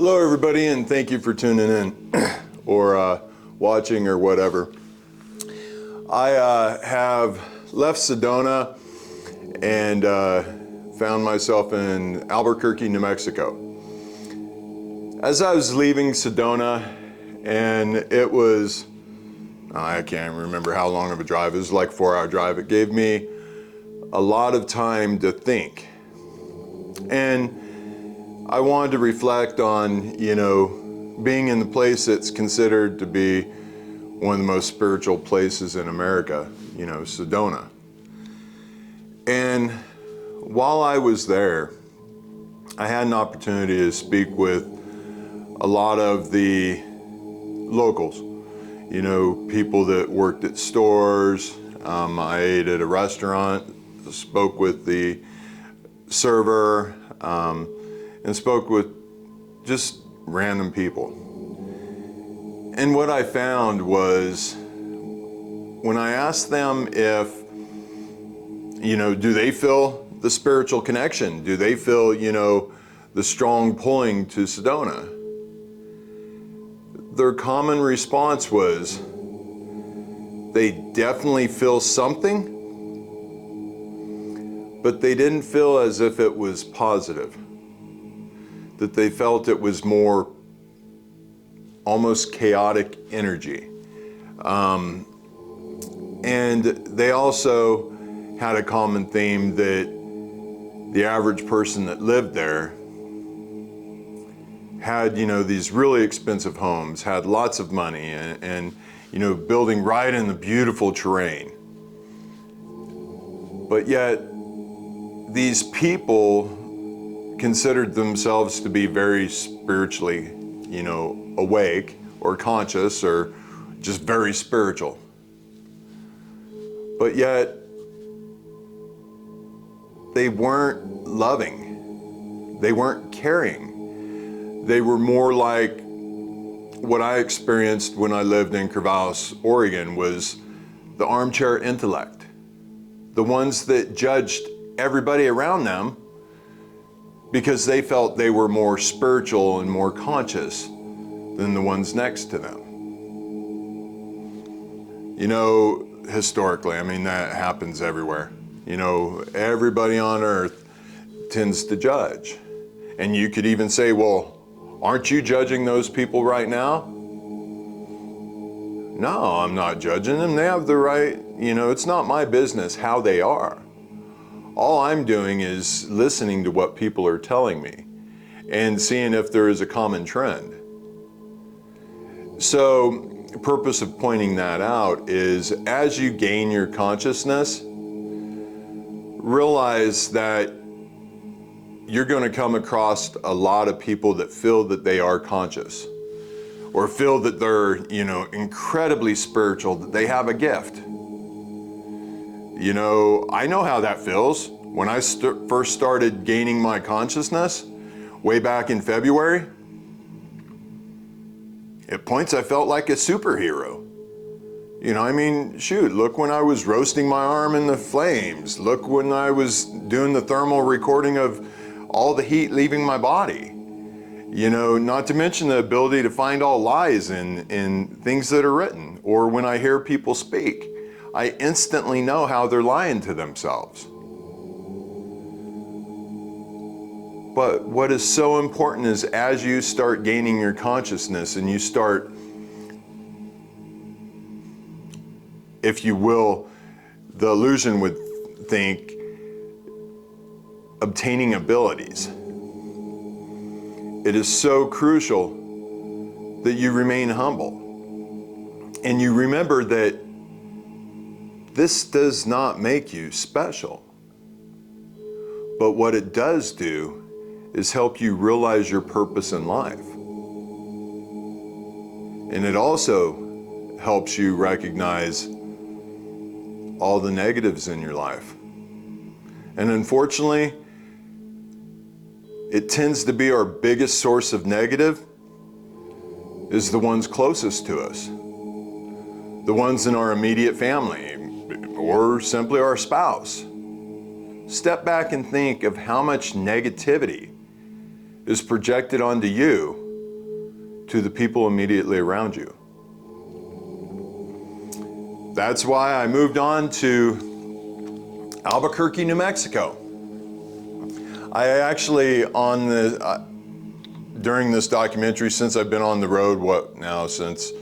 Hello everybody, and thank you for tuning in or watching or whatever. I have left Sedona and found myself in Albuquerque, New Mexico. As I was leaving Sedona, and it was, I can't remember how long of a drive, it was like a 4-hour drive. It gave me a lot of time to think. And I wanted to reflect on, being in the place that's considered to be one of the most spiritual places in America, Sedona. And while I was there, I had an opportunity to speak with a lot of the locals, people that worked at stores. I ate at a restaurant, spoke with the server, and spoke with just random people. And what I found was, when I asked them if, do they feel the spiritual connection? Do they feel, the strong pulling to Sedona? Their common response was, they definitely feel something, but they didn't feel as if it was positive. That they felt it was more almost chaotic energy. And they also had a common theme that the average person that lived there had, these really expensive homes, had lots of money, and building right in the beautiful terrain. But yet, these people considered themselves to be very spiritually, awake or conscious or just very spiritual. But yet, they weren't loving. They weren't caring. They were more like what I experienced when I lived in Corvallis, Oregon, was the armchair intellect. The ones that judged everybody around them because they felt they were more spiritual and more conscious than the ones next to them. Historically, that happens everywhere. Everybody on earth tends to judge. And you could even say, well, aren't you judging those people right now? No, I'm not judging them. They have the right, it's not my business how they are. All I'm doing is listening to what people are telling me and seeing if there is a common trend. So the purpose of pointing that out is, as you gain your consciousness, realize that you're going to come across a lot of people that feel that they are conscious or feel that they're, incredibly spiritual, that they have a gift. I know how that feels. When I first started gaining my consciousness, way back in February, at points I felt like a superhero. Shoot, look when I was roasting my arm in the flames. Look when I was doing the thermal recording of all the heat leaving my body. Not to mention the ability to find all lies in things that are written. Or when I hear people speak, I instantly know how they're lying to themselves. But what is so important is, as you start gaining your consciousness and you start, if you will, the illusion would think, obtaining abilities. It is so crucial that you remain humble. And you remember that this does not make you special. But what it does do is help you realize your purpose in life. And it also helps you recognize all the negatives in your life. And unfortunately, it tends to be our biggest source of negative is the ones closest to us. The ones in our immediate family, or simply our spouse. Step back and think of how much negativity is projected onto you to the people immediately around you. That's why I moved on to Albuquerque, New Mexico. I actually, during this documentary, since I've been on the road, since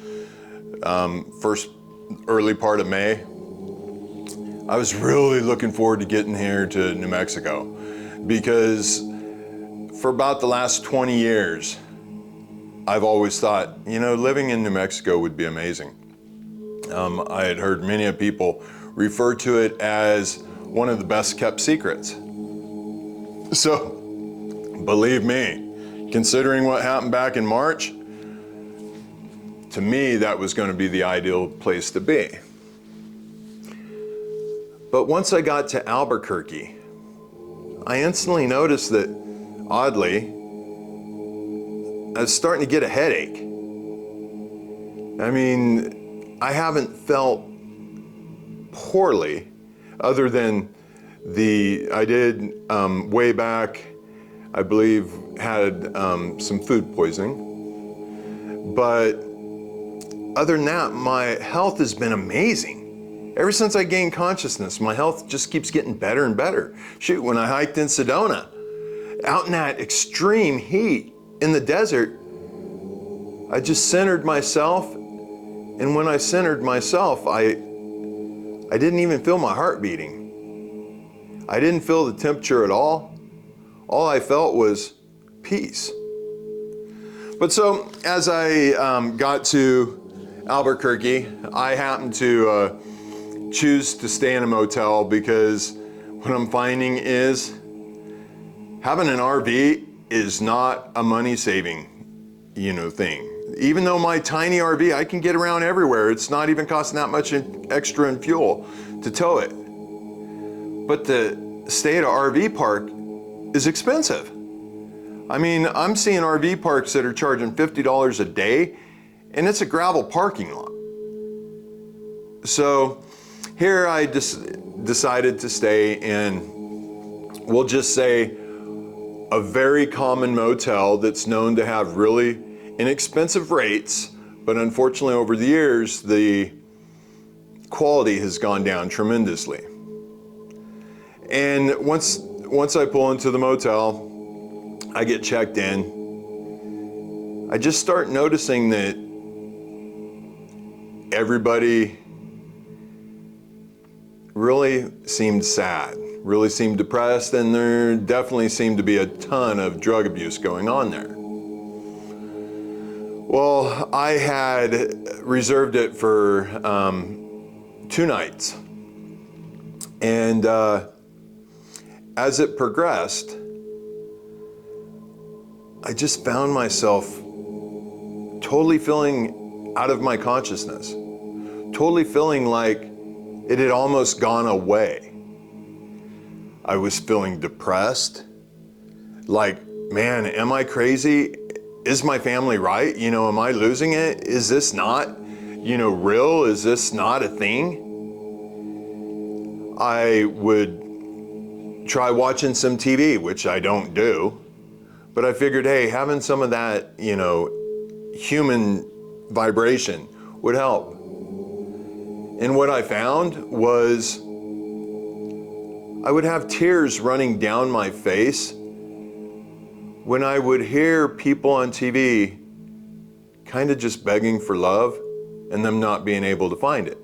first early part of May, I was really looking forward to getting here to New Mexico, because for about the last 20 years, I've always thought, living in New Mexico would be amazing. I had heard many people refer to it as one of the best kept secrets. So, believe me, considering what happened back in March, to me, that was going to be the ideal place to be. But once I got to Albuquerque, I instantly noticed that, oddly, I was starting to get a headache. I mean, I haven't felt poorly, other than I did way back, I believe, had some food poisoning. But other than that, my health has been amazing. Ever since I gained consciousness, my health just keeps getting better and better. Shoot, when I hiked in Sedona, out in that extreme heat in the desert, I just centered myself. And when I centered myself, I didn't even feel my heart beating. I didn't feel the temperature at all. All I felt was peace. But so as I got to Albuquerque, I happened to choose to stay in a motel, because what I'm finding is having an RV is not a money-saving, thing. Even though my tiny RV, I can get around everywhere. It's not even costing that much extra in fuel to tow it. But to stay at an RV park is expensive. I mean, I'm seeing RV parks that are charging $50 a day, and it's a gravel parking lot. So here I just decided to stay in, we'll just say, a very common motel that's known to have really inexpensive rates, but unfortunately over the years, the quality has gone down tremendously. And once I pull into the motel, I get checked in, I just start noticing that everybody really seemed sad, really seemed depressed, and there definitely seemed to be a ton of drug abuse going on there. Well, I had reserved it for 2 nights. And as it progressed, I just found myself totally feeling out of my consciousness, totally feeling like it had almost gone away. I was feeling depressed, like, man, am I crazy? Is my family right? Am I losing it? Is this not, real? Is this not a thing? I would try watching some TV, which I don't do, but I figured, hey, having some of that, human vibration would help. And what I found was I would have tears running down my face when I would hear people on TV kind of just begging for love and them not being able to find it.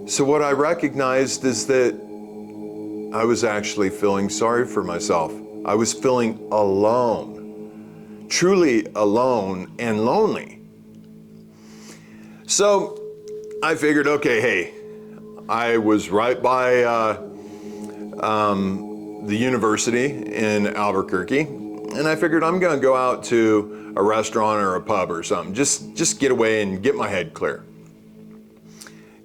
So what I recognized is that I was actually feeling sorry for myself. I was feeling alone, truly alone and lonely. So I figured, okay, hey, I was right by the university in Albuquerque, and I figured I'm gonna go out to a restaurant or a pub or something, just get away and get my head clear.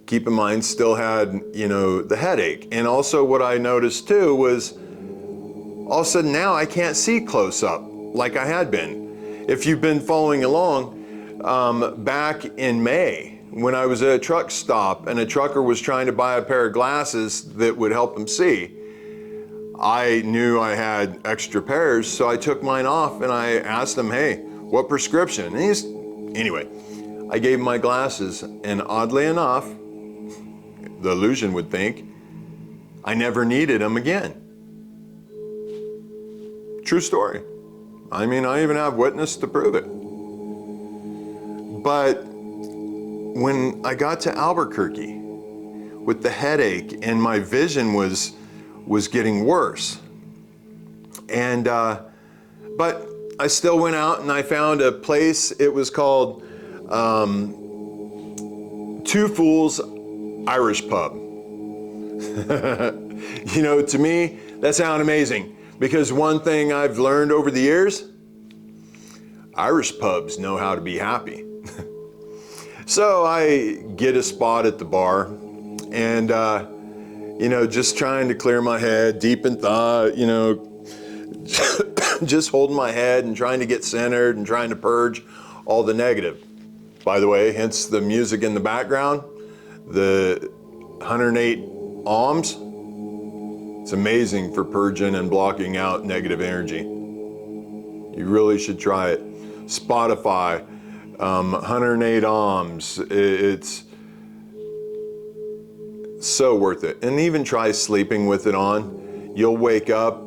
Keep in mind, still had, the headache. And also what I noticed too was all of a sudden now I can't see close up like I had been. If you've been following along, back in May, when I was at a truck stop and a trucker was trying to buy a pair of glasses that would help him see, I knew I had extra pairs, so I took mine off and I asked him, hey, what prescription? And anyway, I gave him my glasses, and oddly enough, the illusion would think, I never needed them again. True story. I mean, I even have witness to prove it. But when I got to Albuquerque with the headache and my vision was getting worse, and but I still went out and I found a place. It was called Two Fools Irish Pub. You know, to me, that sounded amazing, because one thing I've learned over the years, Irish pubs know how to be happy. So I get a spot at the bar, and you know, just trying to clear my head, deep in thought, you know, just holding my head and trying to get centered and trying to purge all the negative. By the way, hence the music in the background, the 108 ohms. It's amazing for purging and blocking out negative energy. You really should try it. Spotify, 108 ohms. It's so worth it. And even try sleeping with it on. You'll wake up.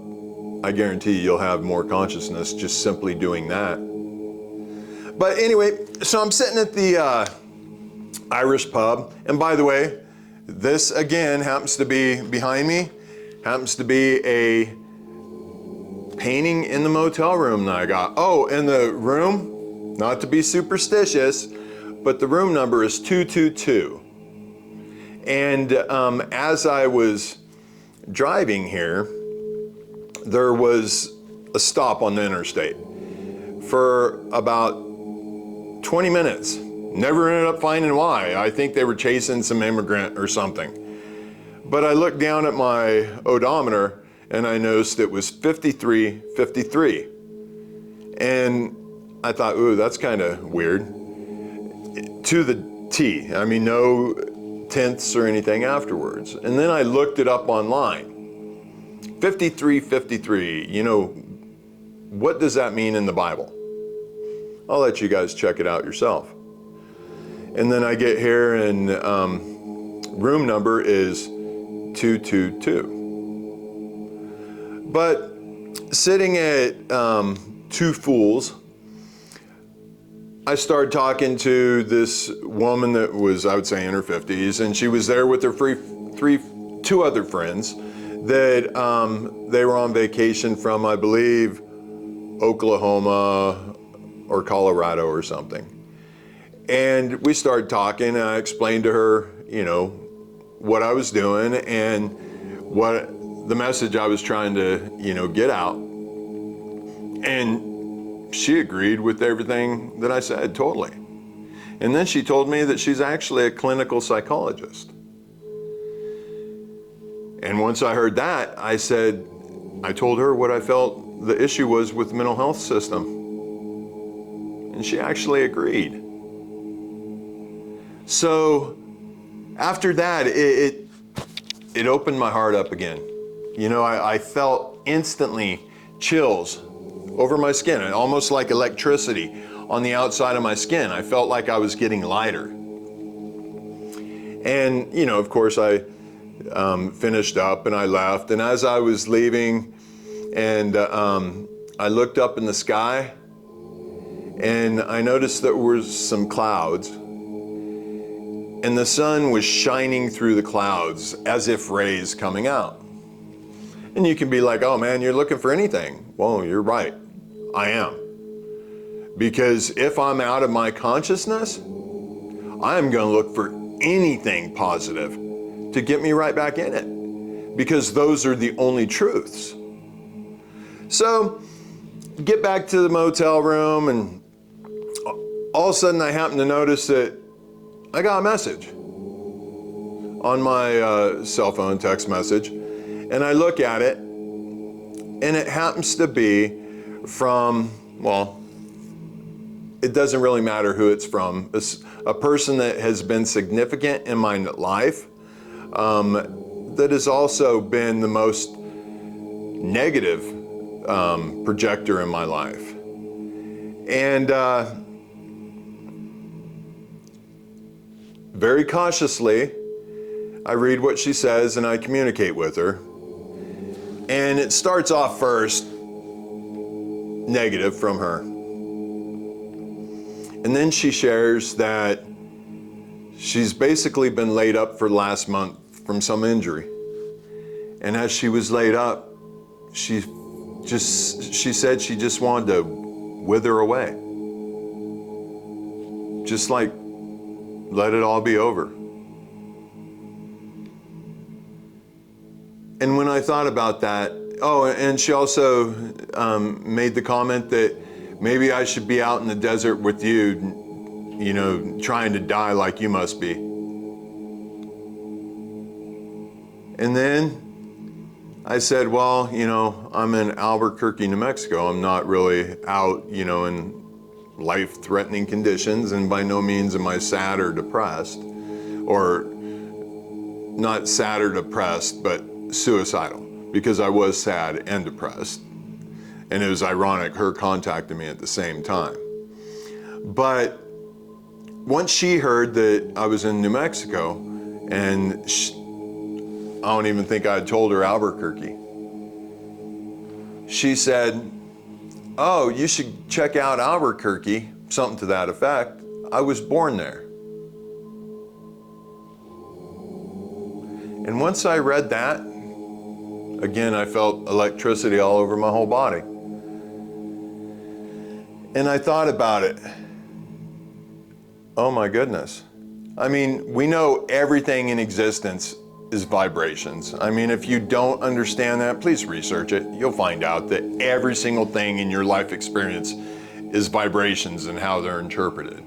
I guarantee you'll have more consciousness just simply doing that. But anyway, so I'm sitting at the Irish pub. And by the way, this again happens to be behind me, happens to be a painting in the motel room that I got. Oh, and the room, not to be superstitious, but the room number is 222. And as I was driving here, there was a stop on the interstate for about 20 minutes. Never ended up finding why. I think they were chasing some immigrant or something. But I looked down at my odometer and I noticed it was 53:53. And I thought, ooh, that's kind of weird. To the T. I mean, no tenths or anything afterwards. And then I looked it up online. 53:53, you know, what does that mean in the Bible? I'll let you guys check it out yourself. And then I get here and room number is 222. But sitting at Two Fools, I started talking to this woman that was, I would say, in her 50s, and she was there with her two other friends that they were on vacation from, I believe, Oklahoma or Colorado or something. And we started talking, and I explained to her, you know, what I was doing and what the message I was trying to, you know, get out. And she agreed with everything that I said, totally. And then she told me that she's actually a clinical psychologist. And once I heard that, I told her what I felt the issue was with the mental health system. And she actually agreed. So after that, it opened my heart up again. You know, I felt instantly chills over my skin, almost like electricity on the outside of my skin. I felt like I was getting lighter. And, you know, of course, I finished up and I left. And as I was leaving, and I looked up in the sky, and I noticed there were some clouds, and the sun was shining through the clouds as if rays coming out. And you can be like, oh man, you're looking for anything. Well, you're right, I am. Because if I'm out of my consciousness, I'm gonna look for anything positive to get me right back in it, because those are the only truths. So, get back to the motel room, and all of a sudden I happen to notice that I got a message on my cell phone, text message, and I look at it, and it happens to be from, well, it doesn't really matter who it's from. It's a person that has been significant in my life, that has also been the most negative projector in my life. And very cautiously, I read what she says and I communicate with her. And it starts off first negative from her. And then she shares that she's basically been laid up for the last month from some injury. And as she was laid up, she said she just wanted to wither away. Just like, let it all be over. And when I thought about that, oh, and she also made the comment that maybe I should be out in the desert with you, you know, trying to die like you must be. And then I said, well, you know, I'm in Albuquerque, New Mexico. I'm not really out, you know, in life-threatening conditions, and by no means am I sad or depressed, or not sad or depressed, but suicidal, because I was sad and depressed. And it was ironic, her contacting me at the same time. But once she heard that I was in New Mexico, and I don't even think I had told her Albuquerque, she said, oh, you should check out Albuquerque, something to that effect. I was born there. And once I read that, again, I felt electricity all over my whole body. And I thought about it. Oh my goodness. I mean, we know everything in existence is vibrations. I mean, if you don't understand that, please research it. You'll find out that every single thing in your life experience is vibrations and how they're interpreted.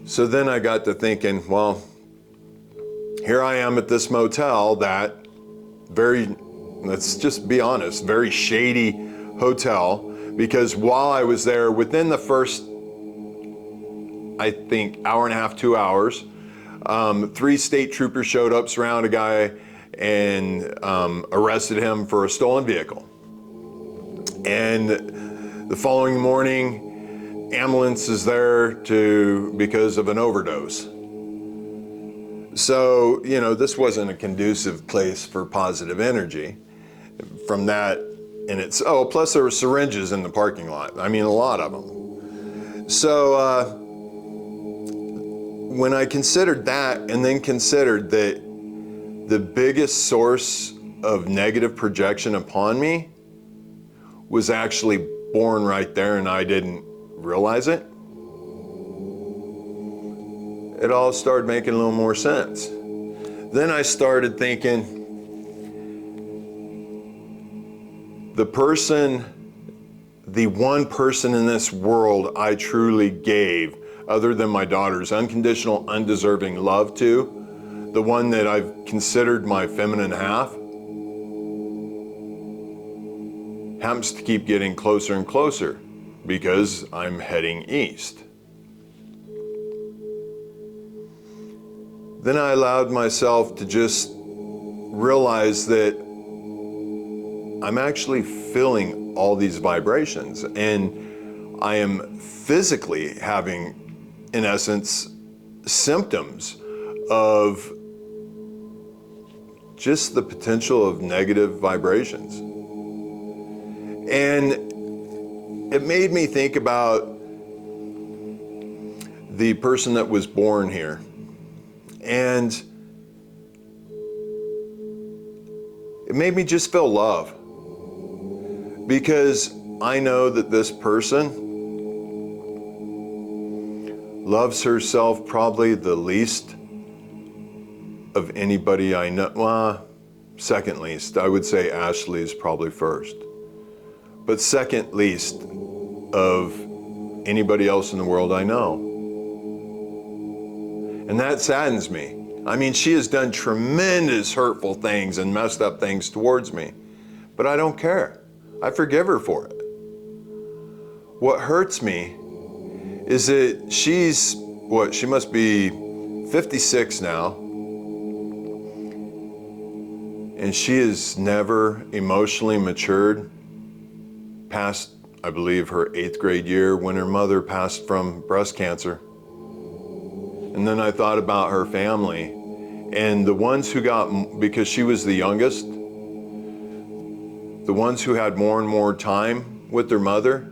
So then I got to thinking, well, here I am at this motel that let's just be honest, very shady hotel, because while I was there, within the first, I think, hour and a half, 2 hours, 3 state troopers showed up, surrounded a guy, and arrested him for a stolen vehicle. And the following morning, ambulance is there because of an overdose. So, you know, this wasn't a conducive place for positive energy. From that, and plus there were syringes in the parking lot. I mean, a lot of them. So, when I considered that, and then considered that the biggest source of negative projection upon me was actually born right there and I didn't realize it, it all started making a little more sense. Then I started thinking, the one person in this world I truly gave, other than my daughter's unconditional, undeserving love to, the one that I've considered my feminine half, happens to keep getting closer and closer because I'm heading east. Then I allowed myself to just realize that I'm actually feeling all these vibrations, and I am physically having, in essence, symptoms of just the potential of negative vibrations. And it made me think about the person that was born here. And it made me just feel love, because I know that this person loves herself probably the least of anybody I know. Well, second least. I would say Ashley is probably first, but second least of anybody else in the world I know. And that saddens me. I mean, she has done tremendous hurtful things and messed up things towards me, but I don't care. I forgive her for it. What hurts me is that she must be 56 now, and she has never emotionally matured past I believe, her 8th grade year when her mother passed from breast cancer. And then I thought about her family and the ones who got, because she was the youngest, the ones who had more and more time with their mother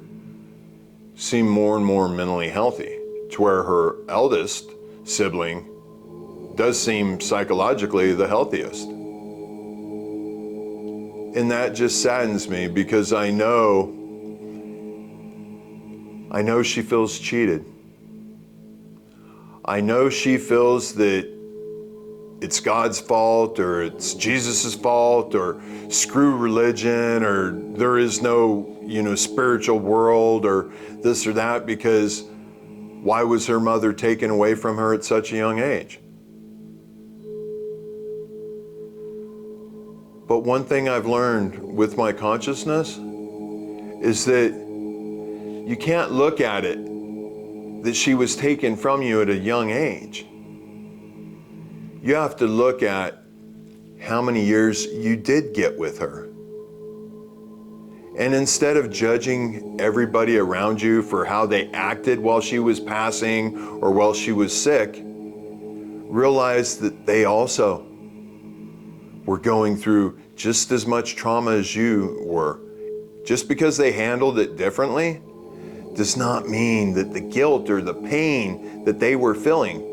seemed more and more mentally healthy, to where her eldest sibling does seem psychologically the healthiest. And that just saddens me because I know she feels cheated. I know she feels that it's God's fault, or it's Jesus's fault, or screw religion, or there is no, spiritual world, or this or that, because why was her mother taken away from her at such a young age? But one thing I've learned with my consciousness is that you can't look at it that she was taken from you at a young age. You have to look at how many years you did get with her. And instead of judging everybody around you for how they acted while she was passing or while she was sick, realize that they also were going through just as much trauma as you were. Just because they handled it differently does not mean that the guilt or the pain that they were feeling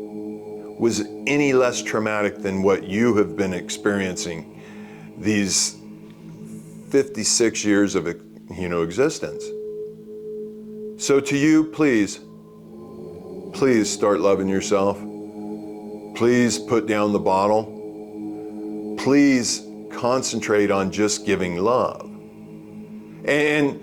was any less traumatic than what you have been experiencing these 56 years of existence. So to you, please start loving yourself. Please put down the bottle. Please concentrate on just giving love. And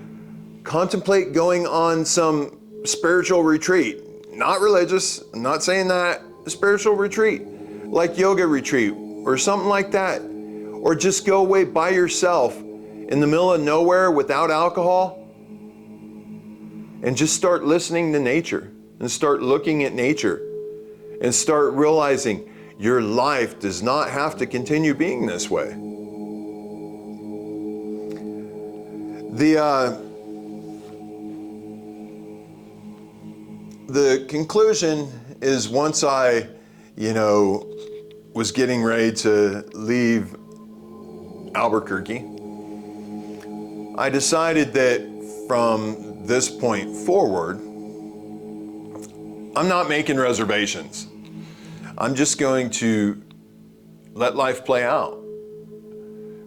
contemplate going on some spiritual retreat. Not religious, I'm not saying that. A spiritual retreat, like yoga retreat or something like that. Or just go away by yourself in the middle of nowhere without alcohol and just start listening to nature and start looking at nature and start realizing your life does not have to continue being this way. The conclusion is, once I, was getting ready to leave Albuquerque, I decided that from this point forward, I'm not making reservations. I'm just going to let life play out.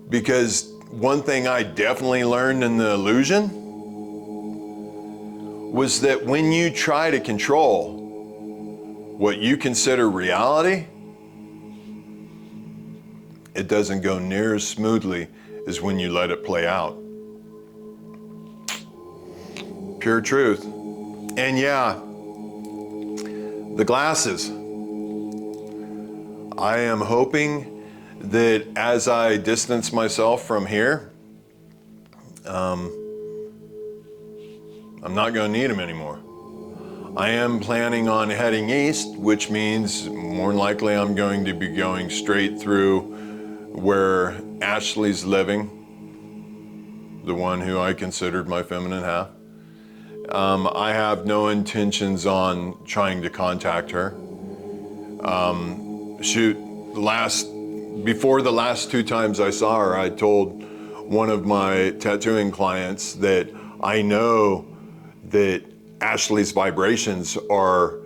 Because one thing I definitely learned in the illusion was that when you try to control what you consider reality, it doesn't go near as smoothly as when you let it play out. Pure truth. And yeah, the glasses. I am hoping that as I distance myself from here, I'm not going to need them anymore. I am planning on heading east, which means more than likely I'm going to be going straight through where Ashley's living, the one who I considered my feminine half. I have no intentions on trying to contact her. Before the last 2 times I saw her, I told one of my tattooing clients that I know that Ashley's vibrations are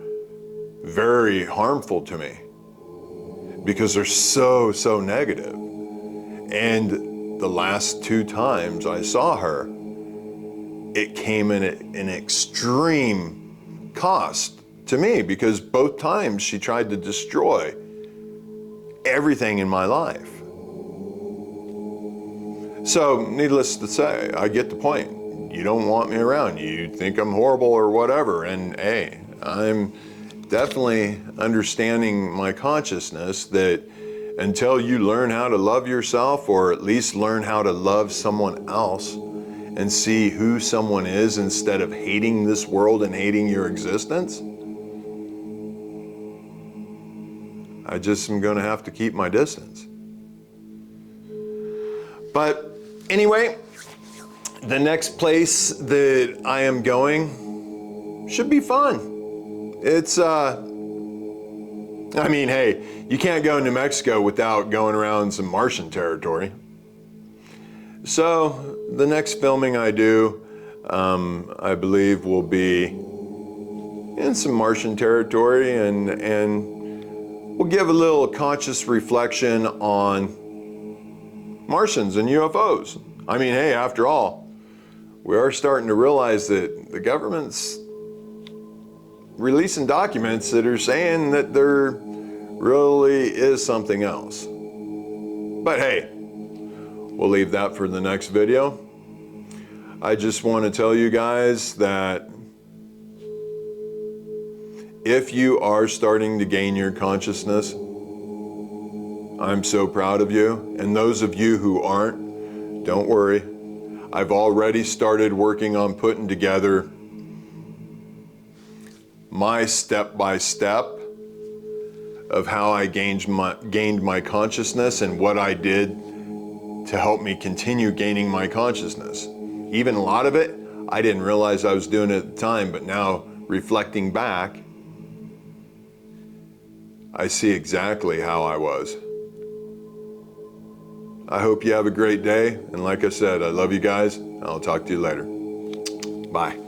very harmful to me because they're so negative. And the last 2 times I saw her, it came in at an extreme cost to me, because both times she tried to destroy everything in my life. So, needless to say, I get the point. You don't want me around. You think I'm horrible or whatever. And hey, I'm definitely understanding my consciousness that until you learn how to love yourself, or at least learn how to love someone else and see who someone is instead of hating this world and hating your existence, I just am going to have to keep my distance. But anyway, The next place that I am going should be fun. It's, I mean, hey, you can't go to New Mexico without going around some Martian territory. So the next filming I do, I believe will be in some Martian territory, and we'll give a little conscious reflection on Martians and UFOs. I mean, hey, after all, we are starting to realize that the government's releasing documents that are saying that there really is something else. But hey, we'll leave that for the next video. I just want to tell you guys that if you are starting to gain your consciousness, I'm so proud of you. And those of you who aren't, don't worry. I've already started working on putting together my step-by-step of how I gained my consciousness and what I did to help me continue gaining my consciousness. Even a lot of it, I didn't realize I was doing it at the time, but now reflecting back, I see exactly how I was. I hope you have a great day, and like I said, I love you guys, and I'll talk to you later. Bye.